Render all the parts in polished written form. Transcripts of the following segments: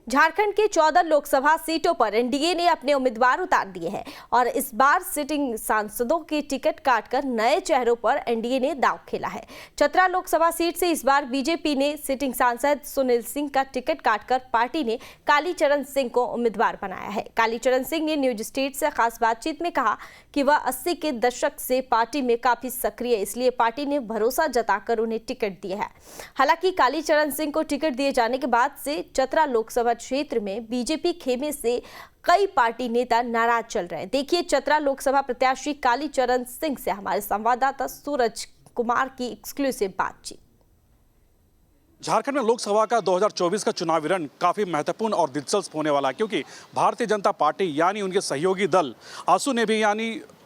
झारखंड के 14 लोकसभा सीटों पर एनडीए ने अपने उम्मीदवार उतार दिए हैं और इस बार सिटिंग सांसदों की टिकट काटकर नए चेहरों पर एनडीए ने दांव खेला है। चतरा लोकसभा सीट से इस बार बीजेपी ने सिटिंग सांसद सुनील सिंह का टिकट काटकर पार्टी ने कालीचरण सिंह को उम्मीदवार बनाया है। कालीचरण सिंह ने न्यूज स्टेट से खास बातचीत में कहा कि वह 80 के दशक से पार्टी में काफी सक्रिय है, इसलिए पार्टी ने भरोसा जताकर उन्हें टिकट दिया है। हालांकि कालीचरण सिंह को टिकट दिए जाने के बाद से चतरा लोकसभा क्षेत्र में बीजेपी खेमे से कई पार्टी नेता नाराज चल रहे हैं। देखिए चतरा लोकसभा प्रत्याशी कालीचरण सिंह से हमारे संवाददाता सूरज कुमार की एक्सक्लूसिव बातचीत। झारखंड में लोकसभा का 2024 का चुनावी रण काफी महत्वपूर्ण और दिलचस्प होने वाला है, क्योंकि भारतीय जनता पार्टी यानी उनके सहयोगी दल आसू ने भी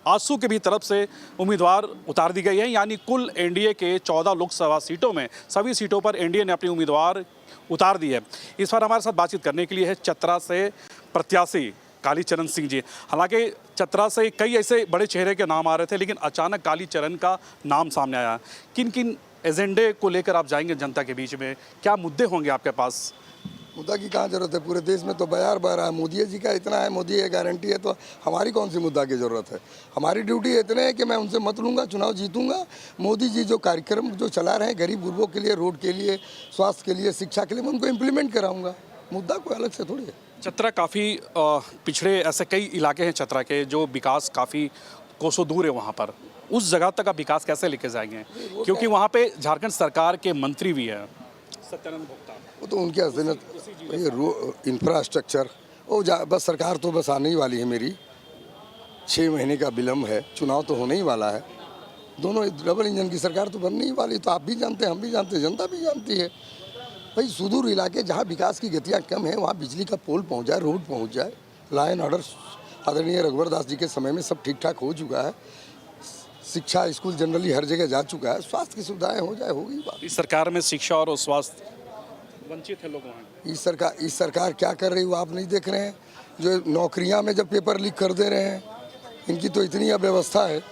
आसू के भी तरफ से उम्मीदवार उतार दी गई है। यानी कुल एनडीए के 14 लोकसभा सीटों में सभी सीटों पर एनडीए ने अपनी उम्मीदवार उतार दी है। इस बार हमारे साथ बातचीत करने के लिए है चतरा से प्रत्याशी कालीचरण सिंह जी। हालांकि चतरा से कई ऐसे बड़े चेहरे के नाम आ रहे थे, लेकिन अचानक कालीचरण का नाम सामने आया। किन किन एजेंडे को लेकर आप जाएंगे जनता के बीच में? क्या मुद्दे होंगे आपके पास? मुद्दा की कहाँ जरूरत है, पूरे देश में तो बयार बह रहा है। मोदी जी का इतना है, मोदी ये गारंटी है, तो हमारी कौन सी मुद्दा की ज़रूरत है। हमारी ड्यूटी इतने है कि मैं उनसे मत लूँगा, चुनाव जीतूंगा। मोदी जी जो कार्यक्रम जो चला रहे हैं गरीब गुरबों के लिए, रोड के लिए, स्वास्थ्य के लिए, शिक्षा के लिए, मैं उनको इम्प्लीमेंट कराऊंगा। मुद्दा कोई अलग से थोड़ी है। चतरा काफ़ी पिछड़े ऐसे कई इलाके हैं चतरा के जो विकास काफ़ी कोसों दूर है। वहाँ पर उस जगह तक आप विकास कैसे लेके जाएंगे, क्योंकि वहाँ पे झारखंड सरकार के मंत्री भी है सत्यानंद भोक्ता। वो तो उनके हस्ते ये इंफ्रास्ट्रक्चर वो बस सरकार तो बस आने ही वाली है। मेरी 6 महीने का विलम्ब है, चुनाव तो होने ही वाला है। दोनों डबल इंजन की सरकार तो बनने ही वाली, तो आप भी जानते हैं, हम भी जानते हैं, जनता भी जानती है। भाई सुदूर इलाके जहाँ विकास की गतियाँ कम है वहाँ बिजली का पोल पहुँच जाए, रोड पहुँच जाए, लॉ एंड ऑर्डर आदरणीय रघुवर दास जी के समय में सब ठीक ठाक हो चुका है। शिक्षा स्कूल जनरली हर जगह जा चुका है, स्वास्थ्य की सुविधाएं हो जाए, होगी बात। इस सरकार में शिक्षा और स्वास्थ्य वंचित है लोग वहाँ। इस सरकार क्या कर रही है वो आप नहीं देख रहे हैं। जो नौकरियां में जब पेपर लीक कर दे रहे हैं, इनकी तो इतनी अव्यवस्था है,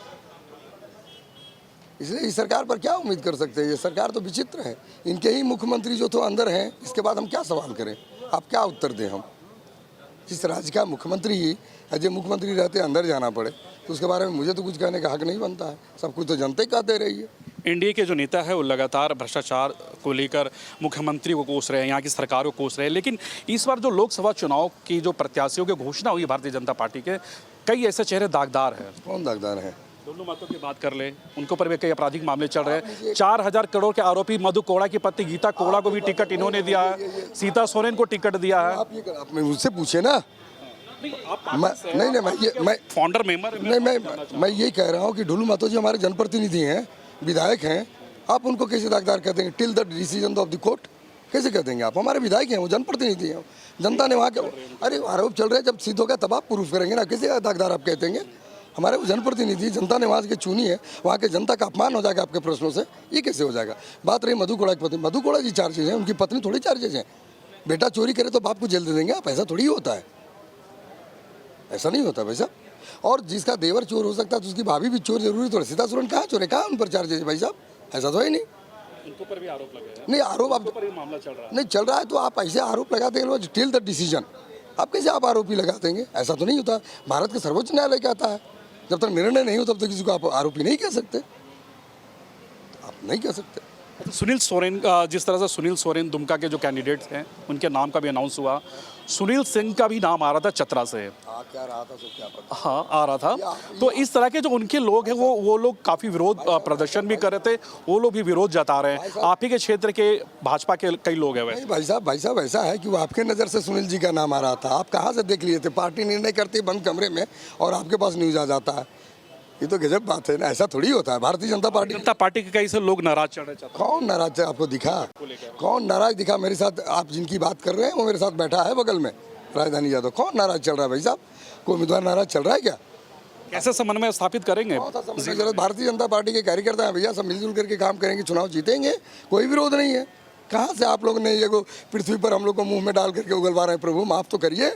इसलिए इस सरकार पर क्या उम्मीद कर सकते हैं। ये सरकार तो विचित्र है। इनके ही मुख्यमंत्री जो तो अंदर हैं, इसके बाद हम क्या सवाल करें, आप क्या उत्तर दें हम। जिस राज्य का मुख्यमंत्री ही अजय मुख्यमंत्री रहते अंदर जाना पड़े तो उसके बारे में मुझे तो कुछ कहने का हक नहीं बनता है। सब कुछ तो जनता ही कहते रही है। एनडीए के जो नेता है वो लगातार भ्रष्टाचार को लेकर मुख्यमंत्री को कोस रहे हैं, यहाँ की सरकार को कोस रहे हैं। लेकिन इस बार जो लोकसभा चुनाव की जो प्रत्याशियों की घोषणा हुई भारतीय जनता पार्टी के, कई ऐसे चेहरे दागदार हैं। कौन दागदार है? दोनों मतों की बात कर ले, उनके ऊपर भी कई आपराधिक मामले चल रहे हैं। 4000 करोड़ के आरोपी मधु कोड़ा की पत्नी गीता कोड़ा को भी टिकट इन्होंने दिया है, सीता सोरेन को टिकट दिया है। आप मुझसे पूछे ना। मैं फाउंडर मेंबर मैं ये कह रहा हूँ कि ढुलू महतो जी हमारे जनप्रतिनिधि हैं, विधायक हैं। आप उनको कैसे दागदार कह देंगे? Till the decision of the court कैसे कह देंगे आप? हमारे विधायक हैं, वो जनप्रतिनिधि हैं। जनता ने वहाँ के अरे आरोप चल रहे हैं, जब सिद्ध होगा तब आप प्रूफ करेंगे ना। कैसे दागदार आप कहते हैं? हमारे वो जनप्रतिनिधि, जनता ने वहाँ के चुनी है, वहाँ के जनता का अपमान हो जाएगा आपके प्रश्नों से, ये कैसे हो जाएगा? बात रही मधु कोड़ा की पत्नी, मधु कोड़ा जी चार्जेज हैं, उनकी पत्नी थोड़ी चार्जेज हैं। बेटा चोरी करे तो बाप को जेल दे देंगे आप? ऐसा थोड़ी होता है, ऐसा नहीं होता भाई साहब। और जिसका देवर चोर हो सकता है तो उसकी भाभी भी चोर जरूरी थोड़ा। सीता सुरन कहाँ चोर है, कहाँ उन पर चार्जेज है भाई साहब? ऐसा तो है नहीं। उनको पर भी आरोप लगे हैं। नहीं आरोप आप मामला चल रहा है, नहीं चल रहा है तो आप ऐसे आरोप लगाते हैं टिल द डिसीजन। आप कैसे आप आरोपी लगा देंगे? ऐसा तो नहीं होता। भारत के सर्वोच्च न्यायालय कहता है जब तक निर्णय नहीं हो तब तक किसी को आप आरोपी नहीं कह सकते, आप नहीं कह सकते। सुनील सोरेन, जिस तरह से सुनील सोरेन दुमका के जो कैंडिडेट हैं उनके नाम का भी अनाउंस हुआ, सुनील सिंह का भी नाम आ रहा था चतरा से। क्या रहा था तो क्या पता। हाँ आ रहा था। तो इस तरह के जो उनके लोग हैं वो लोग काफ़ी विरोध प्रदर्शन भी कर रहे थे, वो लोग भी विरोध जता रहे हैं। आप ही के क्षेत्र के भाजपा के कई लोग हैं। वैसे भाई साहब ऐसा है कि वो आपके नज़र से सुनील जी का नाम आ रहा था, आप कहाँ से देख लिए थे? पार्टी निर्णय करती है बंद कमरे में और आपके पास न्यूज़ आ जाता है। ये तो गजब बात है ना, ऐसा थोड़ी होता है। भारतीय जनता पार्टी के कई से लोग नाराज चल रहे हैं। कौन नाराज है आपको दिखा? कौन नाराज दिखा? मेरे साथ आप जिनकी बात कर रहे हैं वो मेरे साथ बैठा है बगल में, राजधानी यादव। कौन नाराज चल रहा है भाई साहब? कोई उम्मीदवार नाराज चल रहा है क्या? कैसे समन्वय स्थापित करेंगे? भारतीय जनता पार्टी के कार्यकर्ता हैं भैया, सब मिलजुल करके काम करेंगे, चुनाव जीतेंगे, कोई विरोध नहीं है। कहाँ से आप लोग ने ये पृथ्वी पर हम लोग को मुंह में डाल करके उगलवा रहे हैं? प्रभु माफ तो करिए,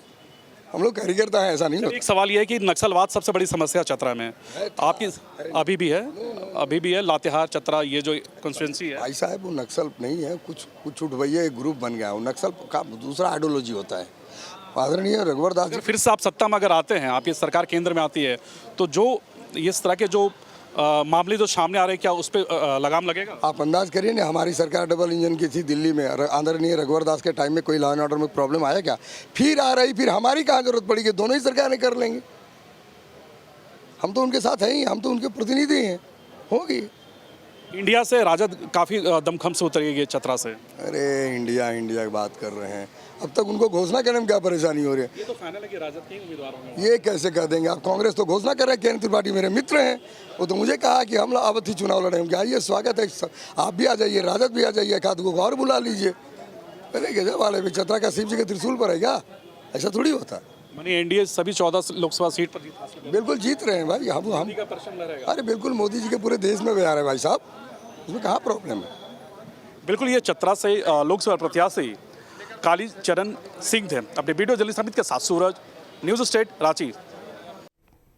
हम लोग कार्यकर्ता हैं, ऐसा नहीं होता। एक सवाल ये है कि नक्सलवाद सबसे बड़ी समस्या चतरा में आपकी अभी भी है लातेहार चतरा ये जो कॉन्स्टिट्यूंसी है। भाई साहब वो नक्सल नहीं है, कुछ उठवैया एक ग्रुप बन गया। वो नक्सल का दूसरा आइडियोलॉजी होता है। आदरणीय रघुवर दास जी फिर से आप सत्ता में अगर आते हैं, आपकी सरकार केंद्र में आती है, तो जो इस तरह के जो मामले जो सामने आ रहे हैं, क्या उस पर लगाम लगेगा? आप अंदाज करिए ना, हमारी सरकार डबल इंजन की थी दिल्ली में, आदरणीय रघुवर दास के टाइम में कोई लॉ एंड ऑर्डर में प्रॉब्लम आया क्या? फिर आ रही, फिर हमारी कहाँ जरूरत पड़ेगी? दोनों ही सरकारें कर लेंगे। हम तो उनके साथ हैं ही, हम तो उनके प्रतिनिधि हैं। होगी। इंडिया से राजद काफ़ी दमखम से उतरी है चतरा से। अरे इंडिया की बात कर रहे हैं, अब तक उनको घोषणा करने में क्या परेशानी हो रही है? ये तो फाइनल है कि राजद के उम्मीदवार होंगे। ये कैसे कह देंगे आप? कांग्रेस तो घोषणा कर रहे हैं, किरण त्रिपाठी मेरे मित्र हैं, वो तो मुझे कहा कि हम अवधि चुनाव लड़ेंगे। आइए, स्वागत है, आप भी आ जाइए, राजद भी आ जाइए, एक आध को और बुला लीजिए। अरे गजब वाले भी, चतरा का शिव जी के त्रिशूल पर है क्या? ऐसा थोड़ी होता। मानी एनडीए सभी 14 लोकसभा सीट पर जीत हासिल करेगी। बिल्कुल जीत रहे हैं भाई, हम का प्रश्न रहेगा। अरे बिल्कुल, मोदी जी के पूरे देश में बिहार है भाई साहब, उसमें कहाँ प्रॉब्लम है? बिल्कुल, ये चतरा से लोकसभा प्रत्याशी कालीचरण सिंह थे। अपने वीडियो जर्नलिस्ट अमित के साथ सूरज, न्यूज़ स्टेट, रांची।